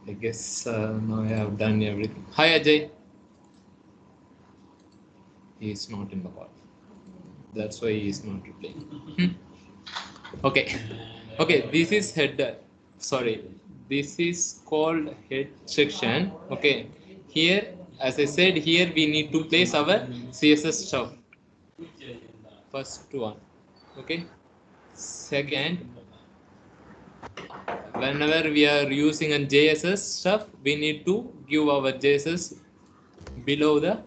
I guess now I have done everything. Hi Ajay. He is not in the call. That's why he is not replying. Okay. Okay, this is header. Sorry, this is called head section. Okay, here, as I said, here we need to place our CSS stuff. First one. Okay. Second, whenever we are using a JSS stuff, we need to give our JSS below the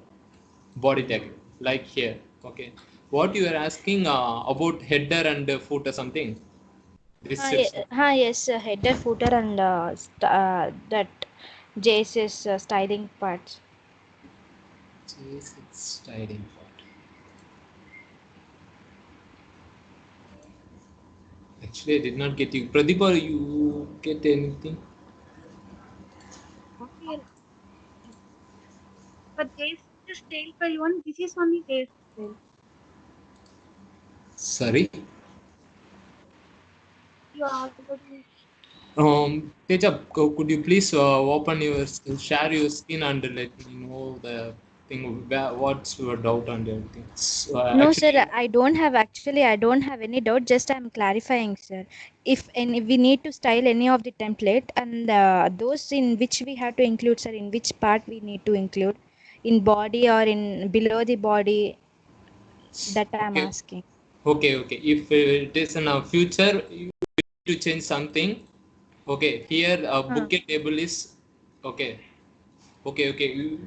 body tag, like here. Okay, what you are asking about header and footer something, this section. Yes, header, footer, and that JSS styling parts. JSS styling part. Actually, I did not get you. Pradeepa, you get anything? Okay, but there's the style for you one. This is only their style. Sorry. You already Teja, could you please open your, share your screen and let me know the thing, what's your doubt and everything. So, No, sir, actually, I don't have any doubt. Just I'm clarifying, sir. If any we need to style any of the template and those in which we have to include, sir, in which part we need to include, in body or in below the body, that I'm okay, asking. okay. If it is in a future, you need to change something. Okay, here a Uh, bouquet table is okay. Okay.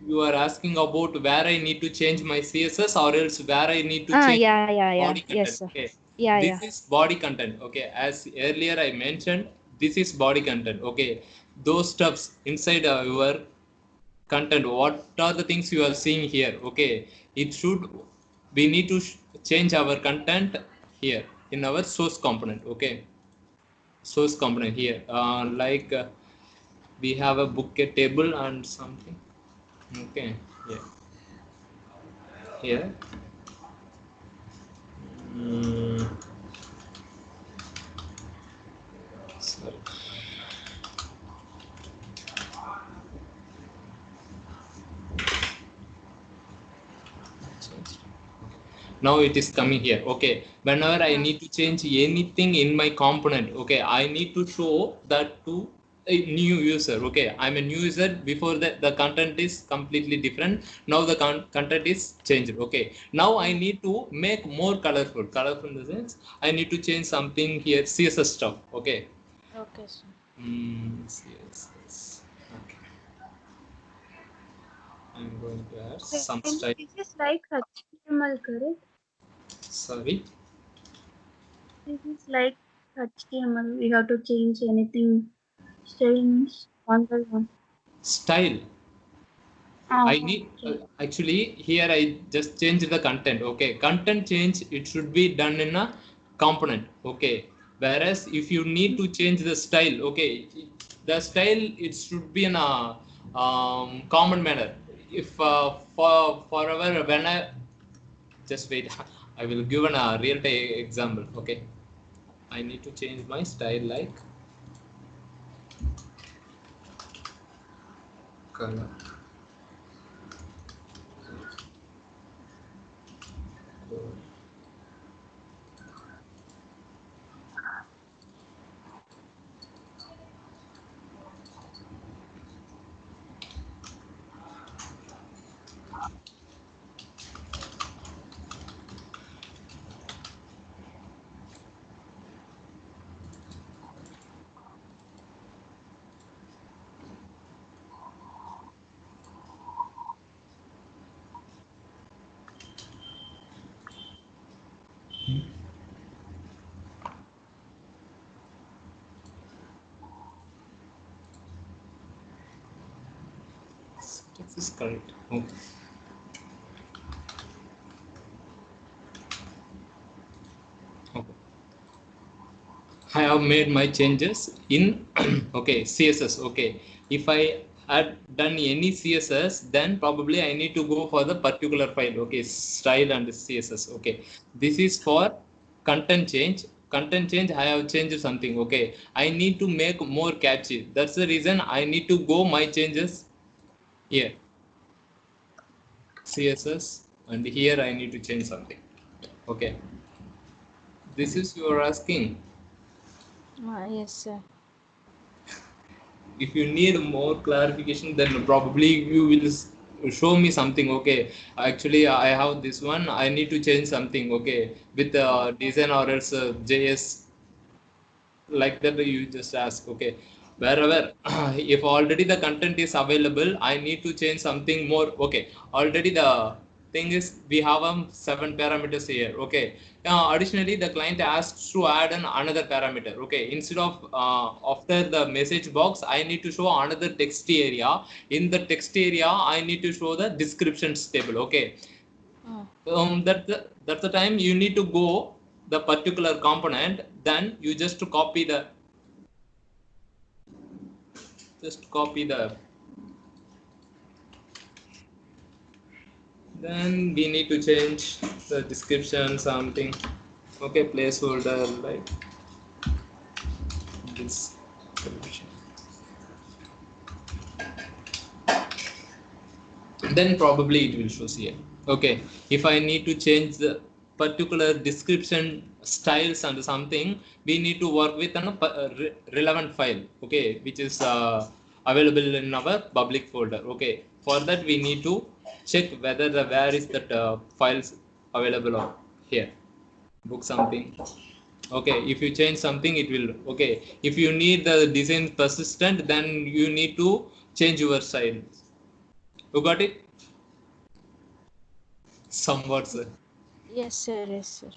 You are asking about where I need to change my CSS or else where I need to change yeah. body Yes, content. sir. Okay, Yeah. this is body content. Okay, as earlier I mentioned, this is body content. Okay, those stuffs inside your content. What are the things you are seeing here? Okay, it should. We need to change our content here in our source component. Okay, source component here. We have a bouquet table and something. Okay, yeah, here. Mm, sorry. Now it is coming here. Okay, whenever I Uh, need to change anything in my component, okay, I need to show that to a new user. Okay, I'm a new user. Before that the content is completely different. Now the content is changed. Okay, now I need to make more colorful in the sense I need to change something here, CSS stuff. Okay. okay, sir. CSS. Okay, I'm going to add okay. some And style. this is like HTML, correct? Sorry. This is like HTML. We have to change anything, change one by one. Style. I need Okay. actually here I just changed the content. Okay, content change, it should be done in a component. Okay, whereas if you need to change the style, okay, the style it should be in a common manner. If for forever when I just wait, I will give an real time example. Okay, I need to change my style like color. This is correct. Okay. Okay. I have made my changes in okay, CSS. Okay, if I had done any CSS, then probably I need to go for the particular file. Okay, style and CSS. Okay, this is for content change. content change, I have changed something. Okay, I need to make more catchy. That's the reason I need to go my changes here, CSS, and here I need to change something. Okay, this is you are asking. Yes, sir. If you need more clarification, then probably you will show me something. Okay, actually I have this one, I need to change something. Okay, with design or else JS, like that you just ask. Okay, wherever if already the content is available, I need to change something more. Okay, already the thing is we have 7 parameters here. Okay, additionally the client asks to add another parameter. Okay, instead of after the message box, I need to show another text area. In the text area I need to show the descriptions table. Okay, that's the time you need to go the particular component, then you just copy the, then we need to change the description something. Okay, placeholder like description, then probably it will show here. Okay, if I need to change the particular description styles and something, we need to work with an relevant file. Okay, which is available in our public folder. Okay, for that we need to check whether the where is that files available or here, book something. Okay, if you change something it will. Okay, if you need the design persistent, then you need to change your style. You got it? Somewhat, sir. Yes, sir. Yes, sir.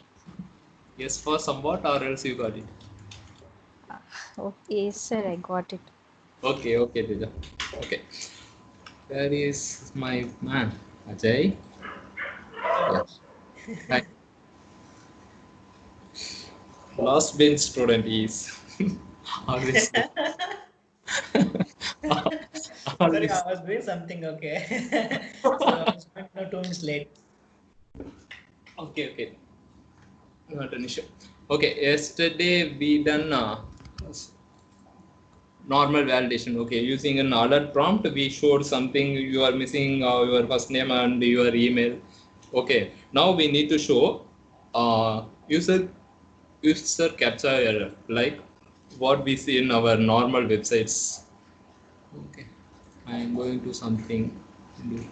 Yes, for somewhat, or else you got it. Okay, yes, sir. I got it. Okay, okay, Dija. Okay. Where is my man? Ajay? Yeah. Hi. Last bench student is always. Sorry, always. I was doing something. Okay. So I was not 2 minutes late. Okay, okay. Not an issue. Okay, yesterday we done normal validation. Okay, using an alert prompt, we showed something you are missing your first name and your email. Okay, now we need to show user captcha error, like what we see in our normal websites. Okay, I am going to something. Okay.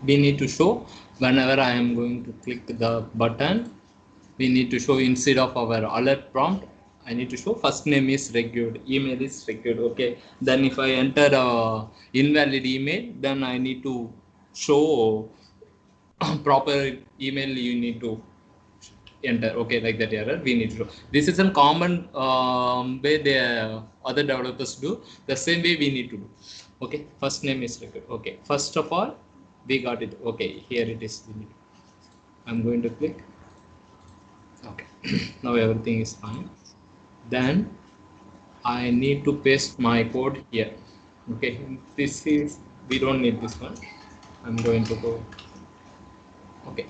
We need to show whenever I am going to click the button, we need to show instead of our alert prompt, I need to show first name is required, email is required. Okay, then if I enter invalid email, then I need to show proper email you need to enter. Okay, like that error we need to show. This is a common way the other developers do. The same way we need to do. Okay, first name is required. Okay, first of all we got it. Okay, here it is. I'm going to click. Okay, now everything is fine. Then I need to paste my code here. Okay, this is, we don't need this one. I'm going to go. Okay.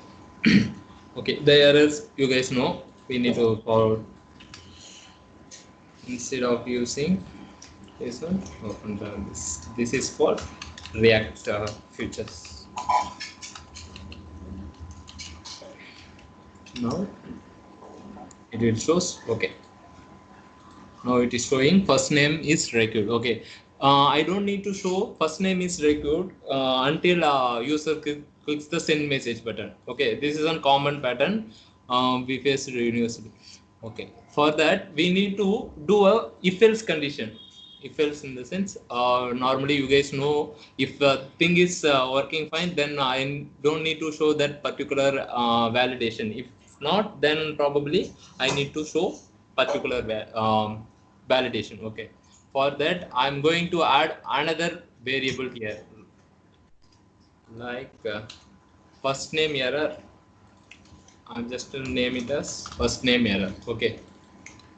Okay, the errors you guys know we need to follow. Instead of using this one, open this. This is for React features. Now it will shows. Okay. Now it is showing first name is Recruit. Okay. I don't need to show first name is Recruit until user clicks the send message button. Okay. This is a common pattern we face at university. Okay. For that we need to do a if else condition. If else in the sense normally you guys know if the thing is working fine, then I don't need to show that particular validation. If not, then probably I need to show particular validation. Okay, for that I'm going to add another variable here, like first name error. I'm just to name it as first name error. Okay,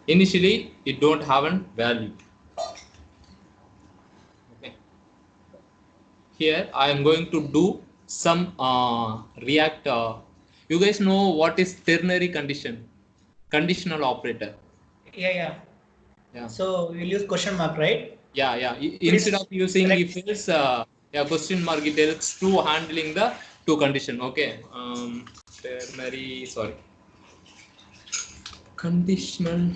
initially it don't have a value. Okay, here I am going to do some react. You guys know what is ternary condition, conditional operator? Yeah. Yeah. So we'll use question mark, right? Yeah. Instead of using if else, yeah, question mark, it helps to handling the two condition. Okay. Ternary, sorry. Conditional.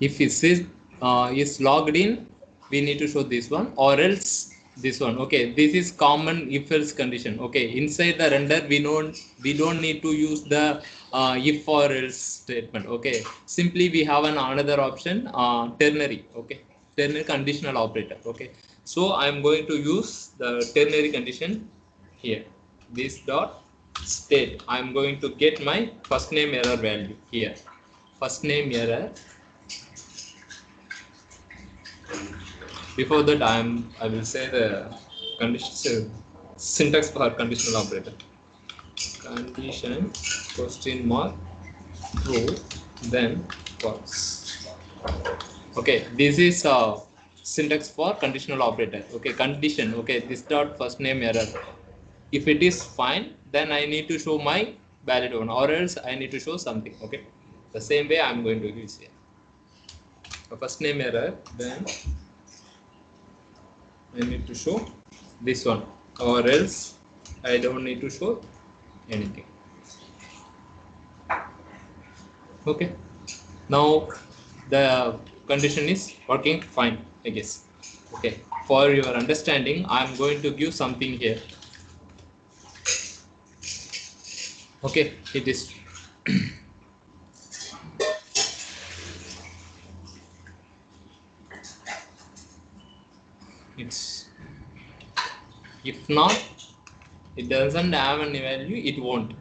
If it says is logged in, we need to show this one or else this one. Okay, this is common if else condition. Okay, inside the render we don't need to use the if or else statement. Okay, simply we have another option, ternary. Okay, ternary conditional operator. Okay, so I'm going to use the ternary condition here. This dot state. I'm going to get my first name error value here. First name error. Before that, I will say the condition syntax for conditional operator. Condition question mark true, then false. Okay, this is syntax for conditional operator. Okay, condition. Okay, this dot first name error. If it is fine, then I need to show my valid one, or else I need to show something. Okay, the same way I'm going to use here. First name error, then I need to show this one, or else I don't need to show anything. Okay, now the condition is working fine, I guess. Okay, for your understanding, I'm going to give something here. Okay, it is it's if not, it doesn't have any value, it won't,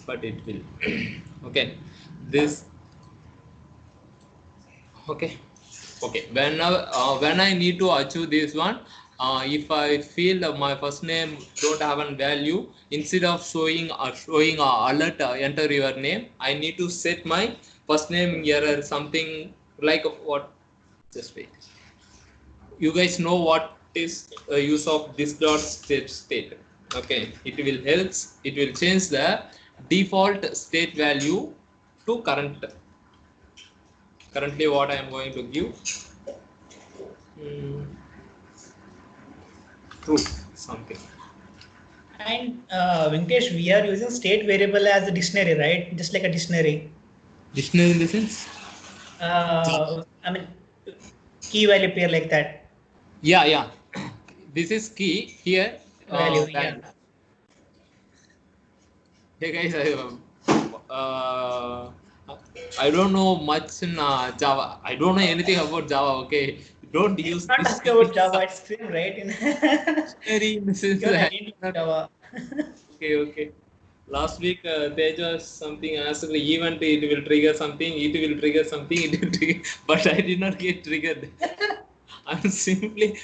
but it will. Okay, this okay when I need to achieve this one, if I feel that my first name don't have a value, instead of showing a alert enter your name, I need to set my first name error something like what, just wait. You guys know what is use of this dot state. Okay, it will change the default state value to currently what I am going to give true something. And Venkatesh, we are using state variable as a dictionary, right? Just like a dictionary. Dictionary in the sense? I mean, key value pair like that. Yeah. This is key here. Value, yeah. Hey guys, I don't know much in Java. I don't know anything about Java. Okay, don't use Not this. ask about Java, it's same, right? Dictionary in the sense You're that- learning Java. Okay. Last week, Teja something asked the event. It will trigger something. It will trigger something. It will trigger, but I did not get triggered. I'm simply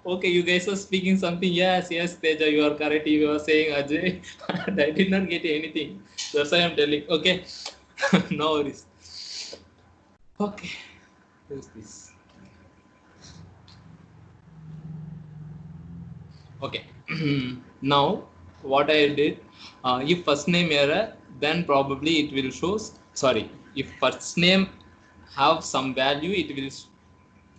okay. You guys are speaking something. Yes, Teja, you are correct. You are saying Ajay, and I did not get anything. That's why I'm telling. Okay, no worries. Okay, who's this? Okay. Now what I did, if first name error, then probably it will show, sorry, if first name have some value, it will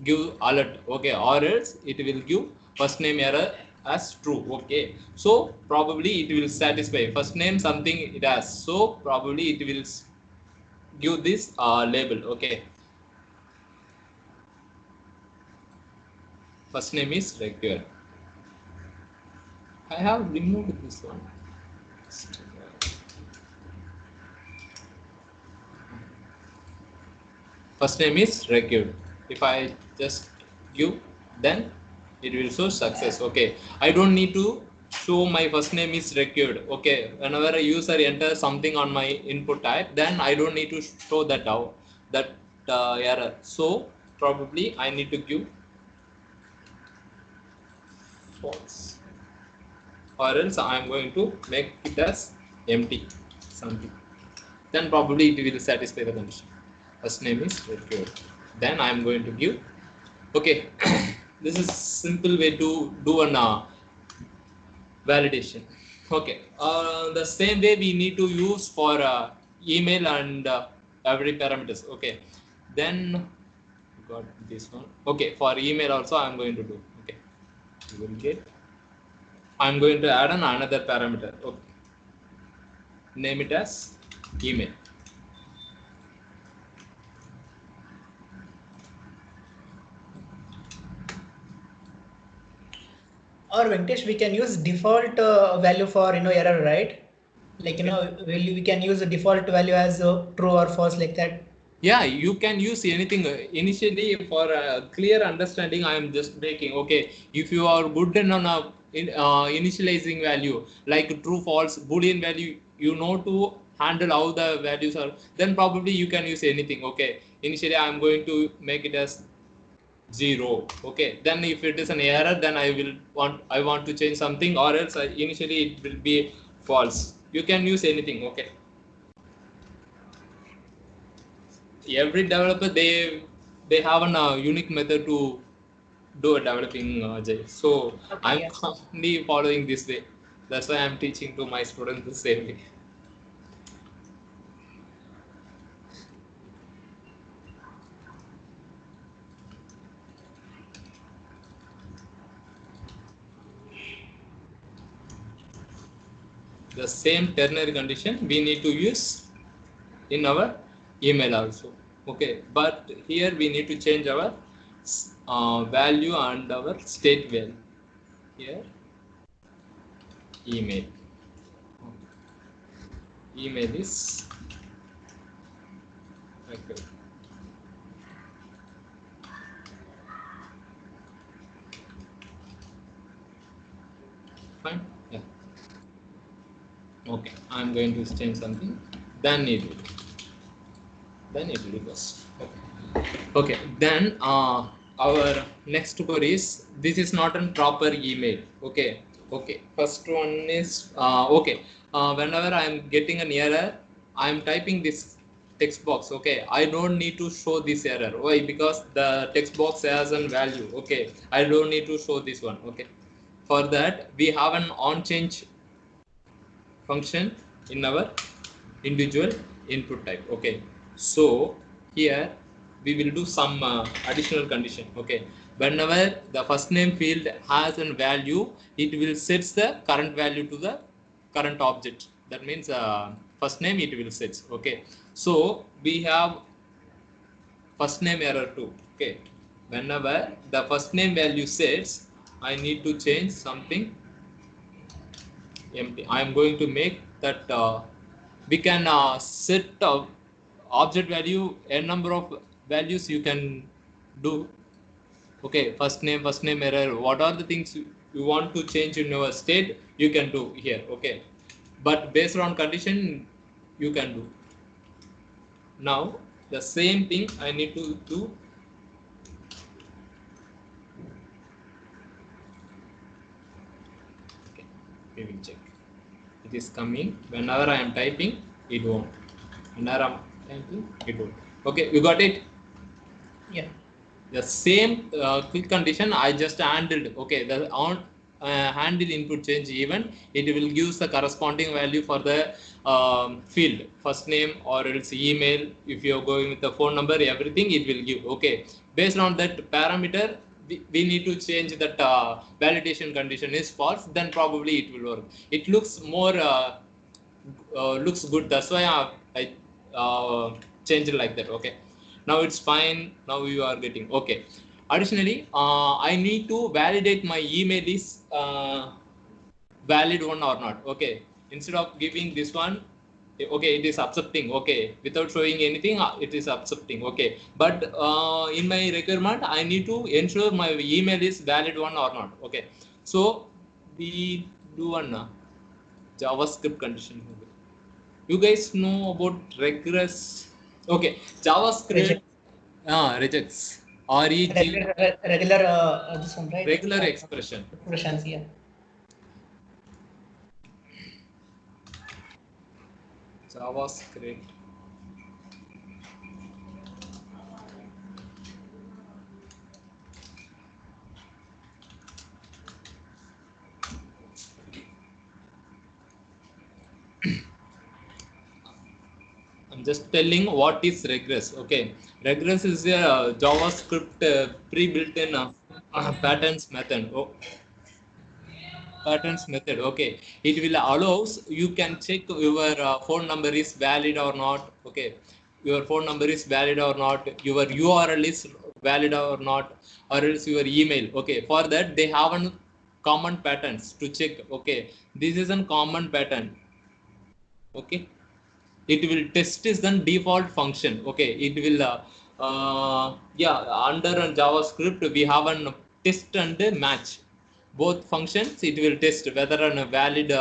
give alert, okay, or else it will give first name error as true, okay. So probably it will satisfy first name something it has, so probably it will give this label, okay. First name is regular. I have removed this one. First name is required. If I just give, then it will show success, okay. I don't need to show my first name is required, okay. Whenever a user enters something on my input type, then I don't need to show that out, that error. So probably I need to give false, or else I am going to make it as empty something, then probably it will satisfy the condition. First name is required, then I am going to give, okay. This is simple way to do an validation, okay. The same way we need to use for email and every parameters, okay. Then got this one, okay. For email also I am going to do, okay. You will get, I am going to add another parameter, okay. Name it as email. Or Venkatesh, we can use default value for error, right? Like we can use the default value as true or false, like that. Yeah, you can use anything. Initially, for clear understanding, I am just making, okay. If you are good in on a initializing value like true, false, boolean value, you know to handle how the values are. Then probably you can use anything. Okay. Initially, I am going to make it as 0, okay. Then if it is an error, then I want to change something, or else initially it will be false. You can use anything, okay. Every developer, they have a unique method to do a developing, Jay. So Okay, I'm yeah. constantly following this way. That's why I'm teaching to my students the same way. The same ternary condition we need to use in our email also, okay. But here we need to change our value and our state value. Here email, email is okay. Fine, yeah, okay. I'm going to change something, then it will goes, okay. Okay, then our next query is, this is not a proper email, okay. Okay, first one is okay. Whenever I am getting an error, I am typing this text box, okay. I don't need to show this error. Why? Because the text box has a value, okay. I don't need to show this one, okay. For that we have an on change function in our individual input type, okay. So here we will do some additional condition, okay. Whenever the first name field has a value, it will set the current value to the current object. That means first name it will set, okay. So we have first name error too, okay. Whenever the first name value sets, I need to change something empty. I am going to make that we can set object value a number of values you can do, okay. First name error, what are the things you want to change in your state, you can do here, okay. But based on condition you can do. Now the same thing I need to do. Okay, we will check. It is coming. Whenever I am typing, it won't. Whenever I am typing, it won't. Okay, you got it? Yeah. The same quick condition I just handled. Okay, the on handle input change event, it will give the corresponding value for the field, first name or else email. If you're going with the phone number, everything it will give. Okay, based on that parameter, we need to change that validation condition is false, then probably it will work. It looks more looks good, that's why I changed it like that. Okay, now it's fine, now you are getting. Okay, additionally I need to validate my email is valid one or not. Okay, instead of giving this one, okay, it is accepting. Okay, without showing anything, it is accepting. Okay, but in my requirement I need to ensure my email is valid one or not. Okay, so we do one JavaScript condition. You guys know about regress? Okay, JavaScript Reject. rejects reg Regular this one, right? regular expression. Expressions, yeah. JavaScript. I'm just telling what is regress. Okay, regress is a JavaScript pre-built-in patterns method. Oh, patterns method. Okay, it will allows you can check your phone number is valid or not. Okay, your phone number is valid or not, your URL is valid or not, or else your email. Okay, for that they have a common patterns to check. Okay, this is a common pattern. Okay, it will test is the default function. Okay, it will yeah, under JavaScript we have a test and a match, both functions. It will test whether a valid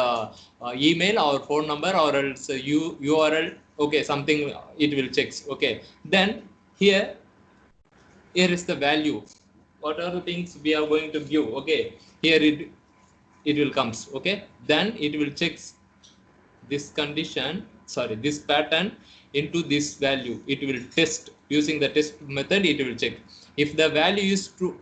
email or phone number or else URL. Okay, something it will checks. Okay, then here is the value, what are the things we are going to give. Okay, here it will comes. Okay, then it will checks this condition, sorry, this pattern into this value. It will test using the test method. It will check if the value is true,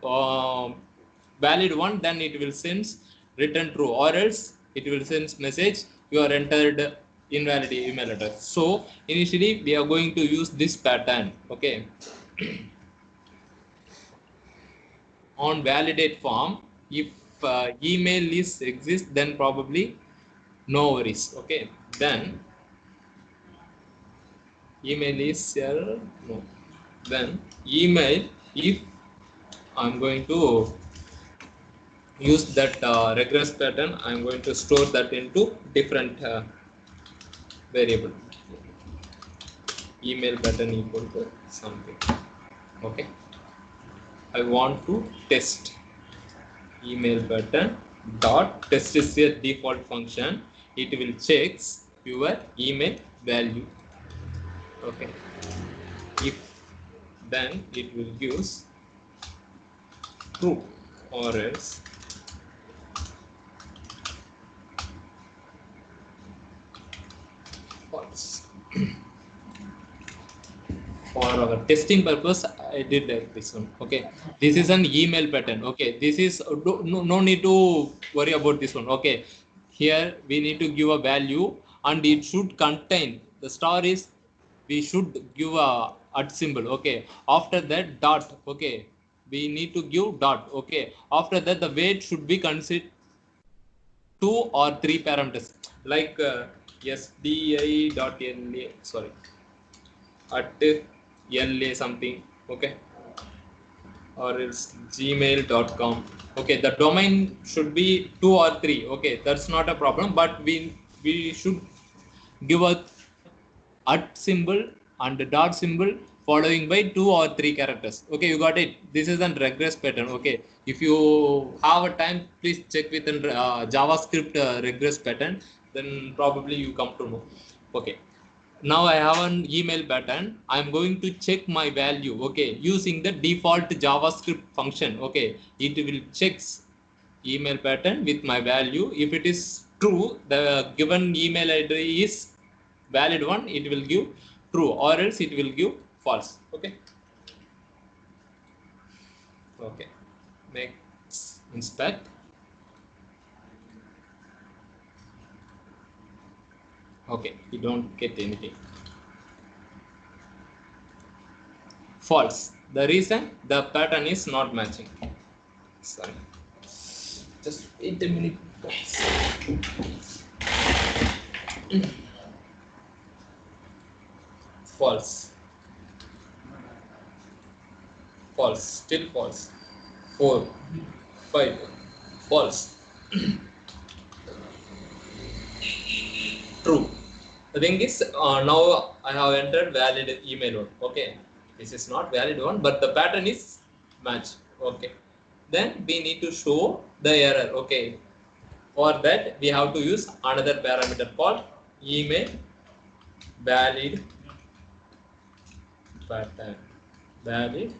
valid one, then it will send return true, or else it will send message you are entered invalid email address. So initially we are going to use this pattern. Okay, on validate form, if email is exist, then probably no worries. Okay, then email is no, then email, if I'm going to use that regress pattern, I'm going to store that into different variable. Email pattern equal to something. Okay, I want to test email pattern dot test is a default function. It will checks your email value. Okay, if then it will use true, or else false. For our testing purpose I did like this one. Okay, this is an email pattern. Okay, this is no need to worry about this one. Okay, here we need to give a value and it should contain the star is, we should give a at symbol. Okay, after that dot. Okay, we need to give dot. Okay, after that the weight should be considered 2 or 3 parameters, like sdi.la, sorry, at la something. Okay, or else gmail.com. Okay, the domain should be 2 or 3. Okay, that's not a problem, but we should give a at symbol and the dot symbol following by 2 or 3 characters. Okay, you got it. This is a regress pattern. Okay, if you have a time, please check with an JavaScript regress pattern, then probably you come to know. Okay, now I have an email pattern. I'm going to check my value. Okay, using the default JavaScript function. Okay, it will checks email pattern with my value. If it is true, the given email ID is valid one, it will give true, or else it will give false. Okay, okay, next inspect. Okay, you don't get anything. False. The reason the pattern is not matching. Sorry. Just wait a minute, guys. False. False. Still false. 4, 5. False. True. The thing is, now I have entered valid email one. Okay, this is not valid one, but the pattern is match. Okay, then we need to show the error. Okay, for that we have to use another parameter called email valid pattern. Valid.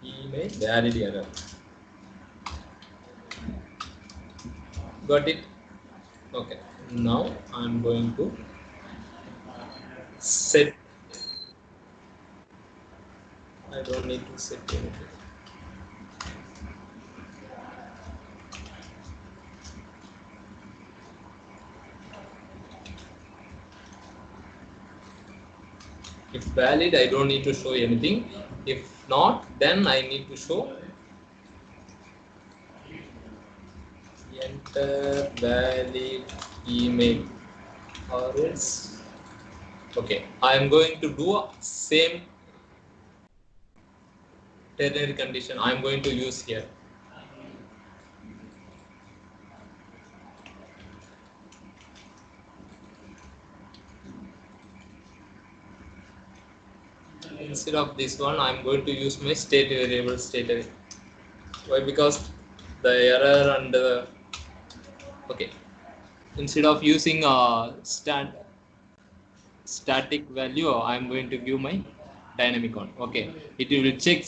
Email valid error. Got it? Okay. Now I'm going to set. I don't need to set anything. If valid, I don't need to show anything. If not, then I need to show enter valid email or else. Okay, I am going to do same ternary condition. I am going to use here. Instead of this one, I am going to use my state variable state. Why? Because the error and the okay. Instead of using a static value, I am going to give my dynamic one. Okay, it will check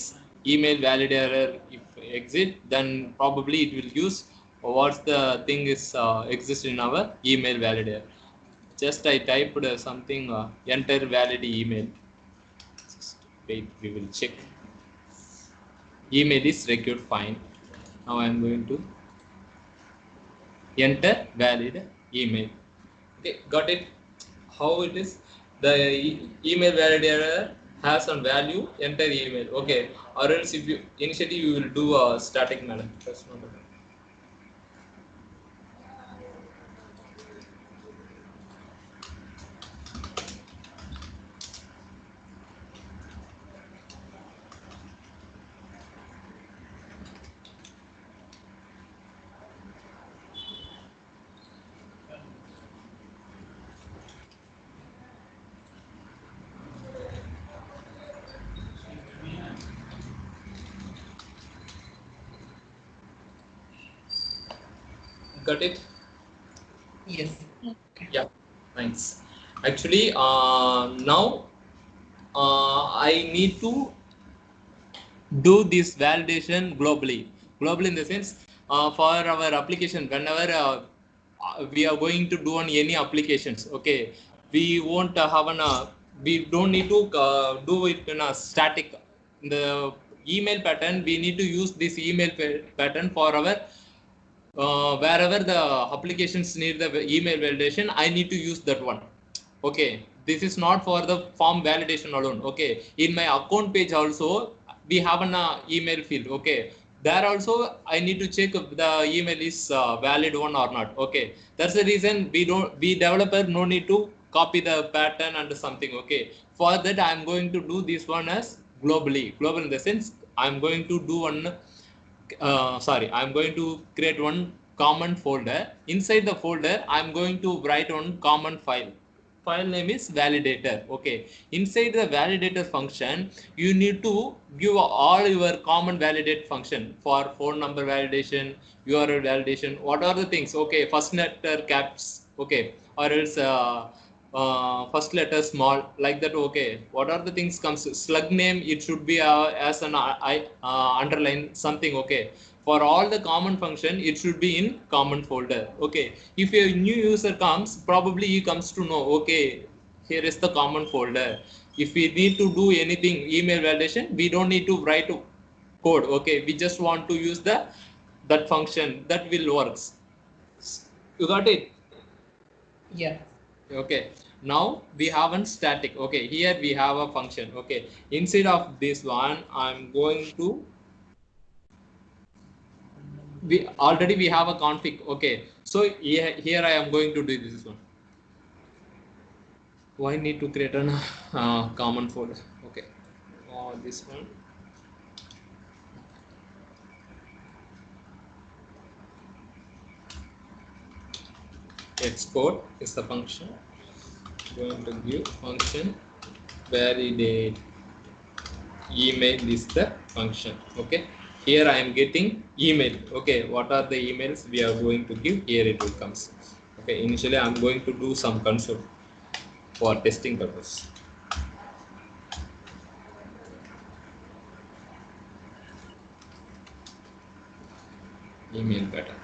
email valid error. If exit, then probably it will use what's the thing is exists in our email valid error. Just I typed something enter valid email. Just wait, we will check. Email is secured fine. Now I am going to enter valid email. Okay, got it? How it is? The email valid error has some value, enter email. Okay, or else if you initially you will do a static manner. That's not okay. Got it? Yes. Yeah, thanks. Actually, now I need to do this validation globally. Globally in the sense, for our application, whenever we are going to do on any applications, okay, we won't have we don't need to do it in a static. The email pattern, we need to use this email pattern for our wherever the applications need the email validation, I need to use that one. Okay, this is not for the form validation alone. Okay, in my account page also we have an email field. Okay, there also I need to check if the email is valid one or not. Okay, that's the reason we developer no need to copy the pattern and something. Okay, for that I am going to do this one as globally. Global in the sense I am going to do one I'm going to create one common folder. Inside the folder, I'm going to write one common file. File name is validator. Okay. Inside the validator function, you need to give all your common validate function for phone number validation, URL validation, what are the things? Okay. First letter caps. Okay. Or else first letter small like that. Okay, what are the things comes slug name, it should be as an underline something. Okay, for all the common function it should be in common folder. Okay, if a new user comes, probably he comes to know, okay, here is the common folder. If we need to do anything email validation, we don't need to write code. Okay, we just want to use that function that will works. You got it? Yeah. Okay, now we have a static. Okay, here we have a function. Okay, instead of this one, I'm going to we have a config. Okay, so here I am going to do this one. Why need to create a common folder? Okay, this one. Export is the function. Going to give function validate email is the function. Okay, here I am getting email. Okay, what are the emails we are going to give? Here it will comes. Okay, initially I am going to do some console for testing purpose. Email pattern.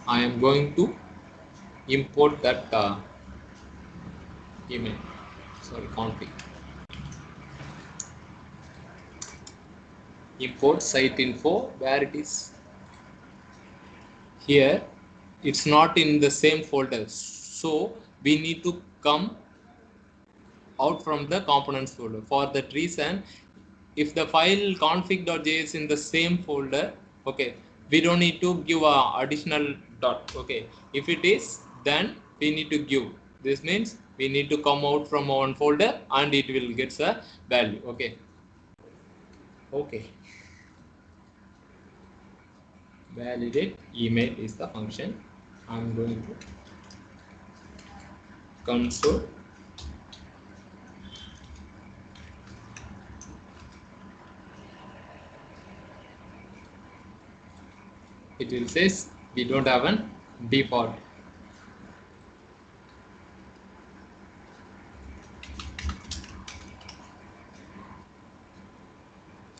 I am going to import that email. Sorry, config. Import site info where it is. Here it's not in the same folder, so we need to come out from the components folder. For that reason, if the file config.js in the same folder, okay, we don't need to give a additional dot. Okay, if it is, then we need to give. This means we need to come out from one folder and it will get a value. Okay. Okay. Validate email is the function. I'm going to console it will says we don't have an default.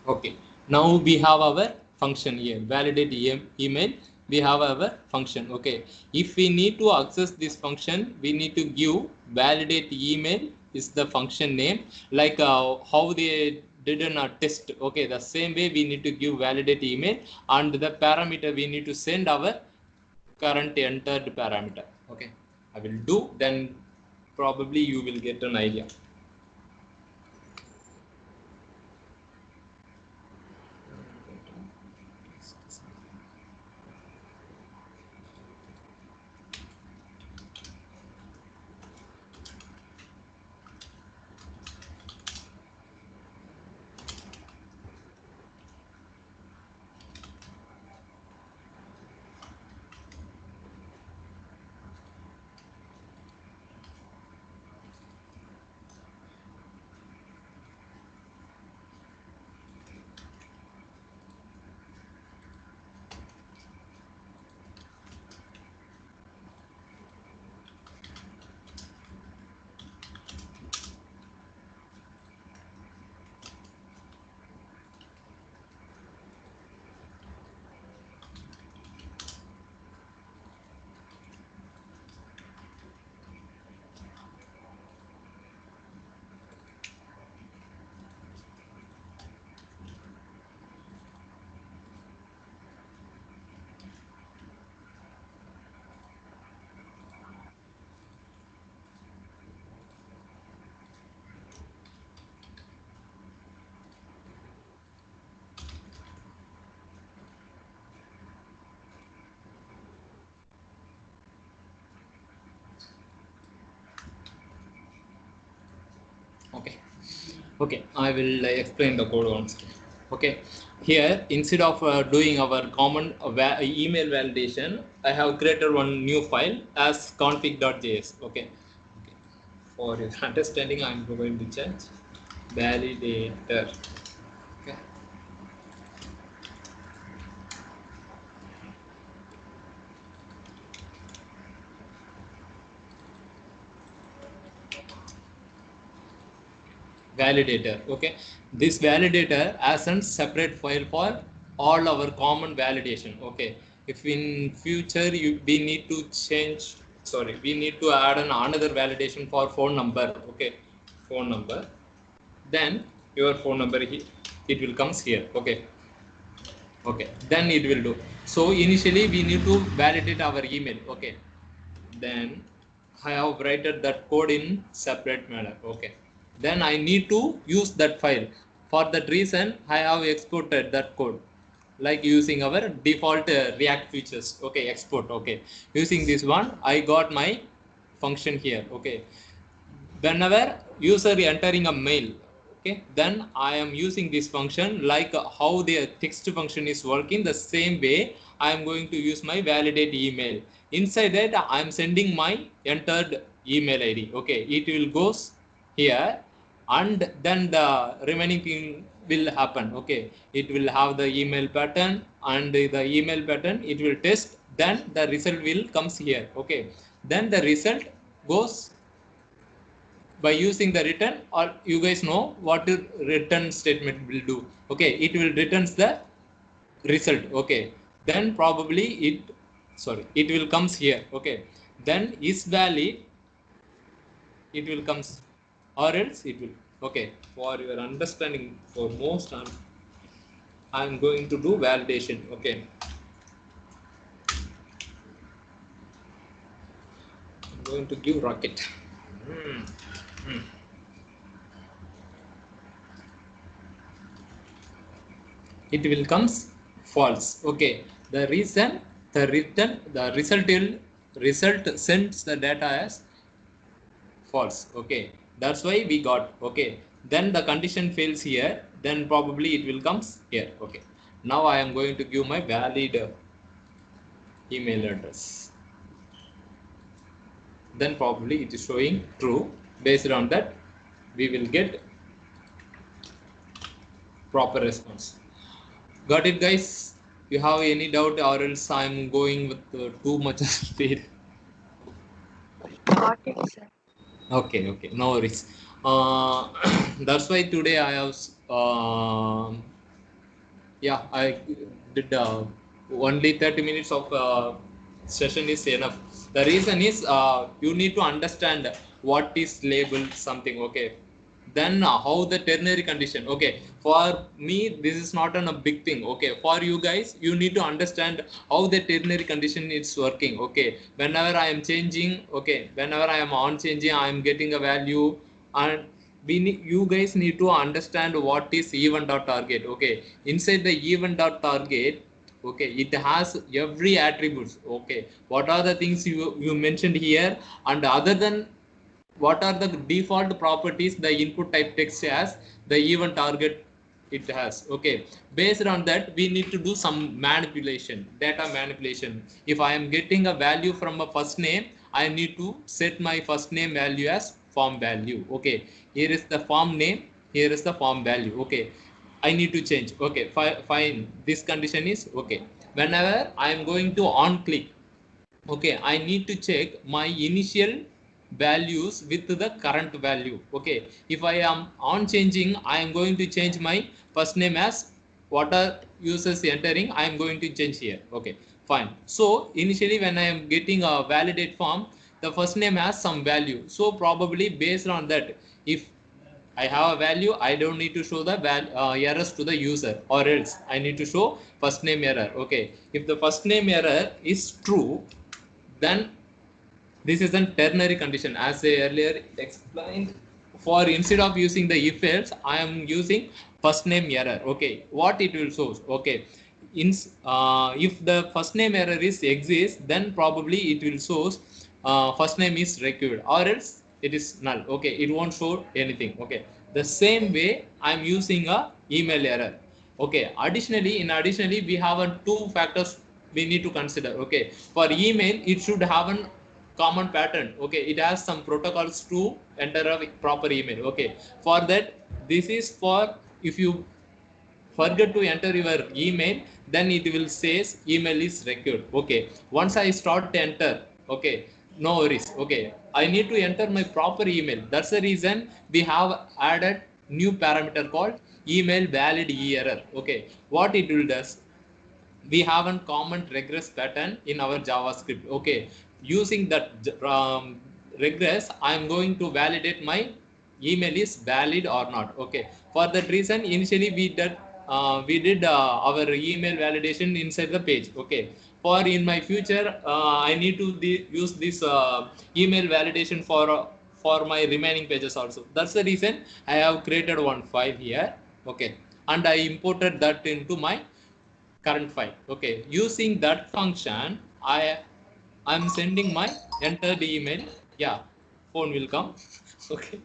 Okay, now we have our function here, validate email. We have our function. Okay, if we need to access this function, we need to give validate email is the function name, like how they did in a test. Okay, the same way we need to give validate email, and the parameter we need to send our current entered parameter. Okay, I will do, then probably you will get an idea. Okay, I will explain the code once. Okay, here instead of doing our common email validation, I have created one new file as config.js. Okay, for your understanding, I'm going to change validator. Okay. Validator. Okay, this validator has a separate file for all our common validation. Okay, if in future we need to change, sorry, we need to add another validation for phone number. Okay, phone number, then your phone number here, it will comes here. Okay. Okay, then it will do. So initially we need to validate our email. Okay, then I have written that code in separate manner. Okay, then I need to use that file. For that reason, I have exported that code like using our default React features. Okay, export. Okay, using this one, I got my function here. Okay, whenever user entering a mail, okay, then I am using this function like how the text function is working. The same way I am going to use my validate email. Inside that I am sending my entered email id. Okay, it will goes here, and then the remaining thing will happen. Okay, it will have the email pattern, and the email pattern it will test, then the result will comes here. Okay, then the result goes by using the return, or you guys know what the return statement will do. Okay, it will returns the result. Okay, then probably it will comes here. Okay, then is valid, it will comes, or else it will. Okay, for your understanding, for most I'm going to do validation. Okay, I'm going to give rocket. It will comes false. Okay, the reason, the result sends the data as false. Okay, that's why we got. Okay, then the condition fails here, then probably it will comes here. Okay, now I am going to give my valid email address, then probably it is showing true. Based on that we will get proper response. Got it, guys? You have any doubt, or else I'm going with too much speed? Got it, sir. Okay, okay, no worries. That's why today I have yeah, I did only 30 minutes of session is enough. The reason is you need to understand what is labeled something. Okay, then how the ternary condition. Okay, for me this is not a big thing. Okay, for you guys, you need to understand how the ternary condition is working. Okay, whenever I am changing, okay, whenever I am on changing, I am getting a value, and you guys need to understand what is event.target. Okay, inside the event.target, okay, it has every attributes. Okay, what are the things you mentioned here, and other than what are the default properties the input type text has, the event target it has. Okay, based on that we need to do some manipulation, data manipulation. If I am getting a value from a first name, I need to set my first name value as form value. Okay, here is the form name, here is the form value. Okay, I need to change. Okay, fine, this condition is okay. Whenever I am going to on click, okay, I need to check my initial values with the current value. Okay, if I am on changing, I am going to change my first name as what are users entering, I am going to change here. Okay, fine. So initially when I am getting a validate form, the first name has some value, so probably based on that, if I have a value, I don't need to show the errors to the user, or else I need to show first name error. Okay, if the first name error is true, then this is a ternary condition. As I earlier explained, for instead of using the if else, I am using first name error. Okay, what it will show. Okay, if the first name error is exists, then probably it will show first name is required, or else it is null. Okay, it won't show anything. Okay, the same way I am using a email error. Okay, additionally we have two factors we need to consider. Okay, for email it should have an common pattern. Okay, it has some protocols to enter a proper email. Okay, for that, this is for if you forget to enter your email, then it will says email is required. Okay, once I start to enter, okay, no worries. Okay, I need to enter my proper email. That's the reason we have added new parameter called email valid error. Okay, what it will does, we have a common regress pattern in our JavaScript. Okay, using that regress, I am going to validate my email is valid or not. Okay, for that reason initially we did our email validation inside the page. Okay, for in my future I need to use this email validation for my remaining pages also. That's the reason I have created one file here. Okay, and I imported that into my current file. Okay, using that function I'm sending my entered email. Yeah, phone will come. Okay,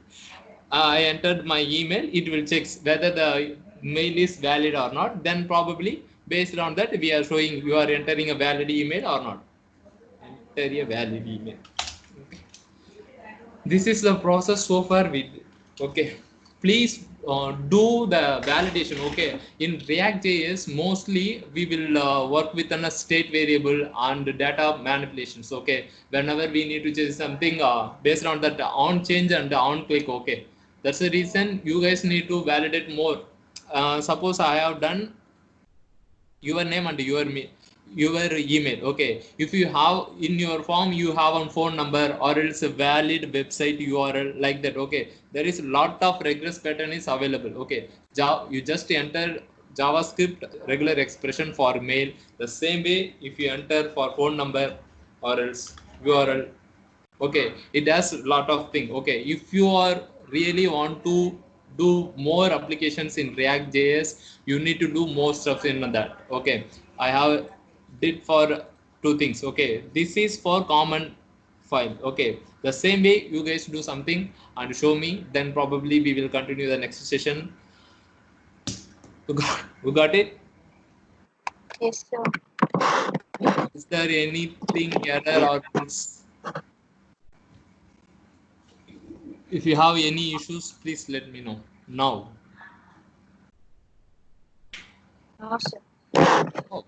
I entered my email. It will check whether the mail is valid or not. Then probably based on that we are showing you are entering a valid email or not. Enter a valid email. Okay. This is the process so far we did. Okay, please do the validation. Okay, in React.js mostly we will work with a state variable and data manipulations. Okay, whenever we need to change something based on that on change and on click. Okay, that's the reason you guys need to validate more. Suppose I have done your name and your email. Okay, if you have in your form you have a phone number or else a valid website URL like that. Okay, there is a lot of regress pattern is available. Okay, you just enter JavaScript regular expression for mail. The same way if you enter for phone number or else URL. Okay, it has a lot of things. Okay, if you are really want to do more applications in React.js, you need to do more stuff in that. Okay, I have did for two things. Okay, this is for common file. Okay, the same way you guys do something and show me, then probably we will continue the next session. You got it? Yes, sir. Is there anything error or else? If you have any issues, please let me know now. No, sir. Oh,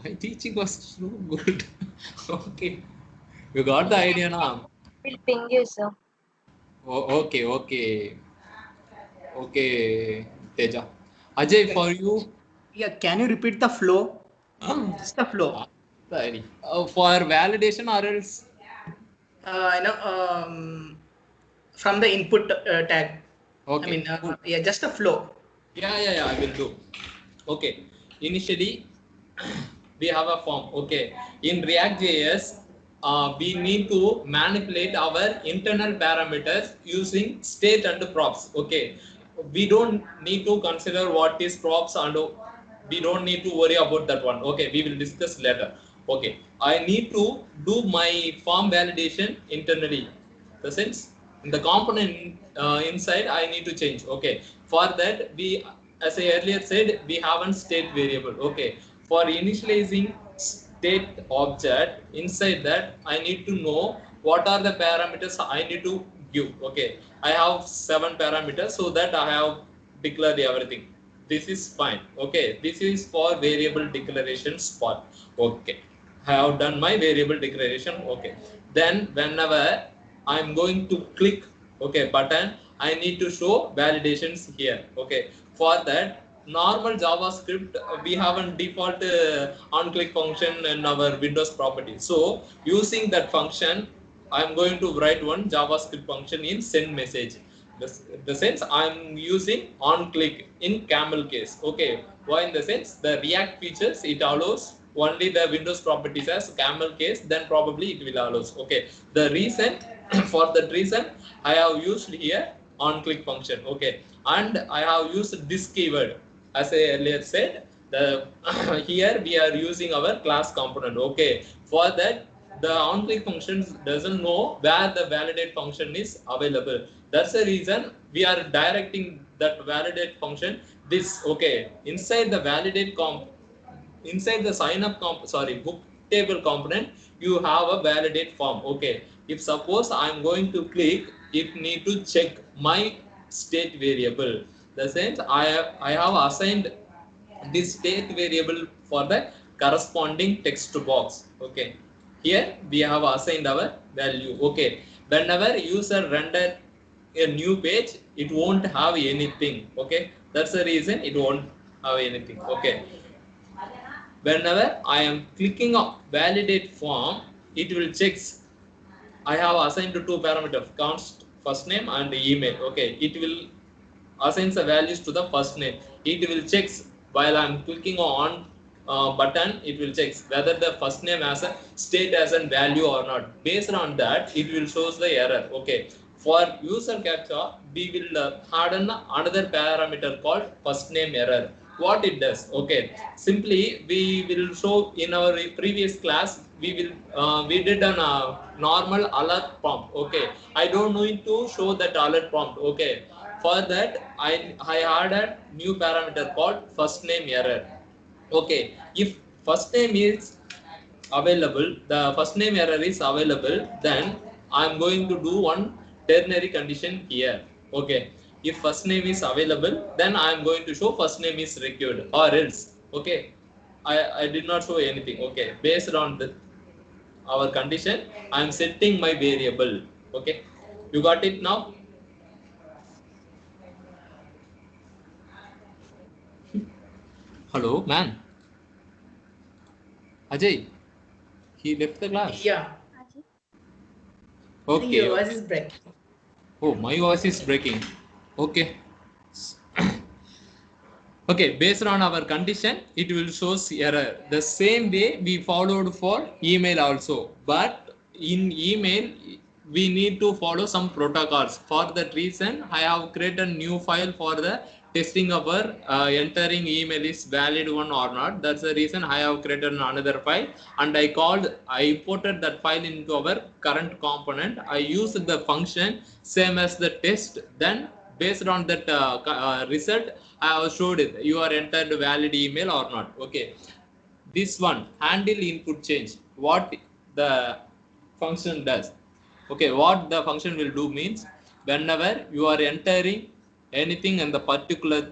my teaching was so good. Okay, you got the idea now. We'll ping you, sir. Oh, okay, Teja. Ajay, for you, Yeah, can you repeat the flow? Just the flow. sorry. For validation or else? From the input tag. Okay. Yeah, just the flow. Yeah, I will do. Okay, initially we have a form. Okay, in React.js, we need to manipulate our internal parameters using state and props. Okay, we don't need to consider what is props and we don't need to worry about that one. Okay, we will discuss later. Okay, I need to do my form validation internally. The sense in the component inside I need to change. Okay, for that we, as I earlier said, we have a state variable. Okay, for initializing state object, inside that I need to know what are the parameters I need to give. Okay, I have 7 parameters, so that I have declared everything. This is fine. Okay, this is for variable declaration spot. Okay, I have done my variable declaration. Okay, then whenever I'm going to click okay button, I need to show validations here. Okay, for that normal JavaScript we have a default on click function in our Windows property. So using that function I'm going to write one JavaScript function in send message. The sense I'm using on click in camel case. Okay, why? In the sense the React features it allows only the Windows properties as camel case, then probably it will allows. Okay, the reason for that reason I have used here on click function. Okay, and I have used this keyword as I earlier said. The here we are using our class component. Okay, for that the on click function doesn't know where the validate function is available. That's the reason we are directing that validate function this. Okay, inside the validate inside the sign up book table component you have a validate form. Okay, if suppose I'm going to click, it need to check my state variable. The sense I have assigned this state variable for the corresponding text box. Okay, here we have assigned our value. Okay, whenever user render a new page, it won't have anything. Okay, that's the reason it won't have anything. Okay, whenever I am clicking on validate form, it will check. I have assigned to 2 parameters, const first name and email. Okay, it will assigns the values to the first name. It will checks while I'm clicking on button. It will checks whether the first name has a state as a value or not. Based on that, it will shows the error. Okay, for user captcha, we will harden another parameter called first name error. What it does? Okay, simply we will show in our previous class. We did an normal alert prompt. Okay, I don't need to show that alert prompt. Okay, for that I added new parameter called first name error. Okay, if first name is available, the first name error is available, then I'm going to do one ternary condition here. Okay, if first name is available, then I'm going to show first name is required, or else. Okay, I did not show anything. Okay, based on our condition, I'm setting my variable. Okay, you got it now? Hello, man. Ajay, he left the class. Yeah. I think Okay. your voice is breaking. Oh, my voice is breaking. Okay. Okay, based on our condition, it will show error. The same way we followed for email also. But in email, we need to follow some protocols. For that reason, I have created a new file for the testing of our entering email is valid one or not. That's the reason I have created another file, and I imported that file into our current component. I used the function same as the test. Then based on that result, I have showed it. You are entered valid email or not. Okay. This one, handle input change. What the function does? Okay, what the function will do means, whenever you are entering anything in the particular,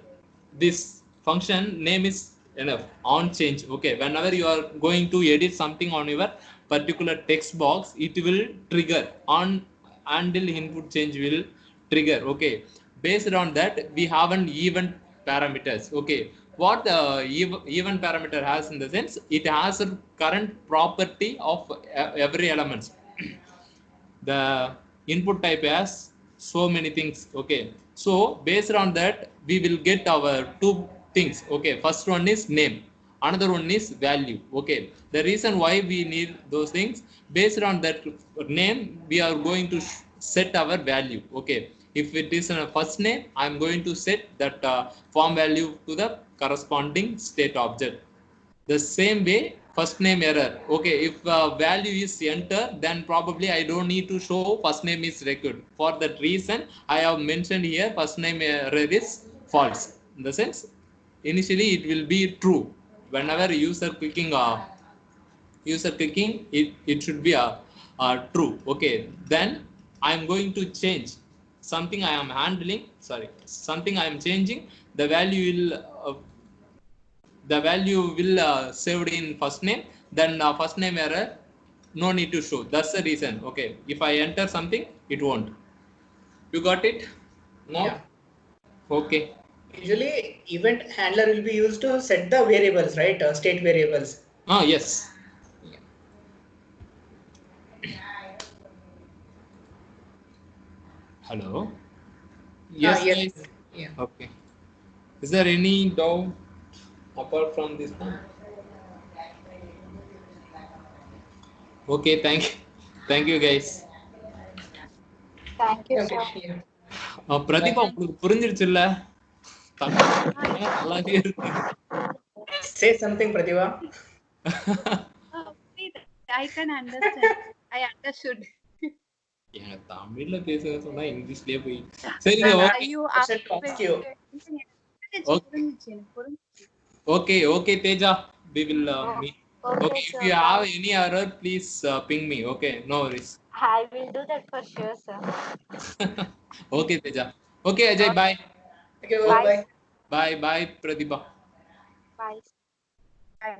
this function name is enough on change. Okay, whenever you are going to edit something on your particular text box, it will trigger on handle input change will trigger. Okay, based on that, we have an event parameters. Okay, what the event parameter has, in the sense, it has a current property of every element. The input type has so many things. Okay, so based on that, we will get our two things. Okay, first one is name, another one is value. Okay, the reason why we need those things, based on that name, we are going to set our value. Okay, if it is a first name, I'm going to set that form value to the corresponding state object. The same way, first name error. Okay, if value is enter, then probably I don't need to show first name is required. For that reason, I have mentioned here first name error is false. In the sense, initially it will be true. Whenever user clicking, it should be true. Okay, then I'm going to change something I am handling. Sorry, something I am changing. The value will saved in first name, then first name error no need to show. That's the reason. Okay, if I enter something, it won't. You got it now? Yeah. Okay. Usually, event handler will be used to set the variables, right? State variables. Yes. Hello. Yes, Yes. guys. Yeah. Okay, is there any doubt apart from this one? Okay, thank you guys. Thank you, Okay. sir. Yeah. Pratibha, உங்களுக்கு புரிஞ்சிருச்சுல்ல? நல்லாவே இருக்கு. Say something, Pratibha. I can understand. I understood. ஏன் தமிழ்ல பேசுங்க சொன்னா இங்கிலீஷ்லயே போய். சரிங்க, okay. You Question to ask you. Okay, Teja, we will meet. Okay, Okay, if sir. you have any error, please ping me. Okay, no worries. I will do that for sure, sir. Okay, Teja. Okay, Ajay, bye. Okay, Bye. bye. Bye, Pratibha. Bye. Bye.